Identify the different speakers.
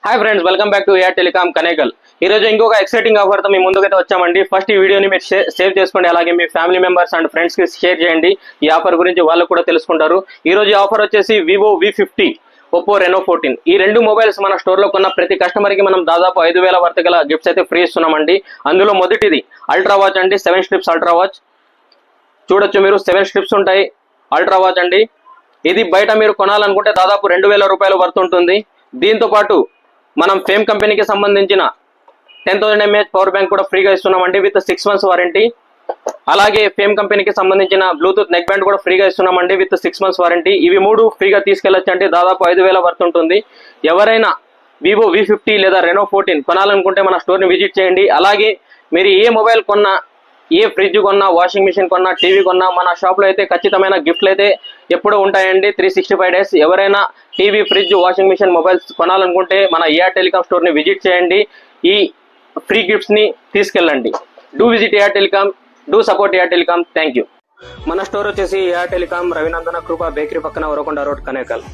Speaker 1: Hi friends, welcome back to AR telecom Kanekal. ఈ రోజు ఇంకొక ఎక్సైటింగ్ ఆఫర్ తో మీ ముందుకైతే వచ్చామండి. ఫస్ట్ ఈ వీడియోని మీరు సేవ్ చేసుకోండి, అలాగే మీ ఫ్యామిలీ మెంబర్స్ అండ్ ఫ్రెండ్స్ కి షేర్ చేయండి. ఈ ఆఫర్ గురించి వాళ్ళు కూడా తెలుసుకుంటారు. ఈ రోజు ఆఫర్ వచ్చేసి వివో V50, ఒప్పో రెనో 14 ఈ రెండు మొబైల్స్ మన స్టోర్ లో కొన్న ప్రతి కస్టమర్ కి మనం దాదాపు 5,000 వర్త్ గల గిఫ్ట్స్ అయితే ఫ్రీ ఇస్తున్నామండి. అందులో మొదటిది అల్ట్రా వాచ్ అండి, 7 స్ట్రిప్స్ అల్ట్రా వాచ్. చూడొచ్చు మీరు, 7 స్ట్రిప్స్ ఉంటాయి అల్ట్రా వాచ్ అండి. ఇది బయట మీరు కొనాలనుకుంటే దాదాపు 2,000 రూపాయలు వర్త్ ఉంటుంది. దీంతో పాటు మనం ఫేమ్ కంపెనీకి సంబంధించిన 10,000 mAh పవర్ బ్యాంక్ కూడా ఫ్రీగా ఇస్తున్నామండి విత్ 6 months వారంటీ. అలాగే ఫేమ్ కంపెనీకి సంబంధించిన బ్లూటూత్ నెక్ బ్యాండ్ కూడా ఫ్రీగా ఇస్తున్నామండి విత్ 6 months వారంటీ. ఇవి మూడు ఫ్రీగా తీసుకెళ్లొచ్చు అంటే దాదాపు 5,000 వర్త్ ఉంటుంది. ఎవరైనా వివో V50 లేదా రెనో 14 కొనాలనుకుంటే మన స్టోర్ని విజిట్ చేయండి. అలాగే మీరు ఏ మొబైల్ కొన్నా, ఏ ఫ్రిడ్జ్ కొన్నా, వాషింగ్ మిషన్ కొన్నా, టీవీ కొన్నా మన షాప్ లో అయితే ఖచ్చితమైన గిఫ్ట్లు అయితే ఎప్పుడూ ఉంటాయండి 365 days. ఎవరైనా TV, fridge, washing machine, mobiles కొనాలనుకుంటే మన ఏఆర్ టెలికాం స్టోర్ ని విజిట్ చేయండి. ఈ ఫ్రీ గిఫ్ట్స్ ని తీసుకెళ్ళండి. Do visit AR telecom, do support AR telecom. Thank you. మన స్టోర్ వచ్చేసి AR telecom, Ravinandana Kripa bakery పక్కన, వరకొండ రోడ్, కనేకల్.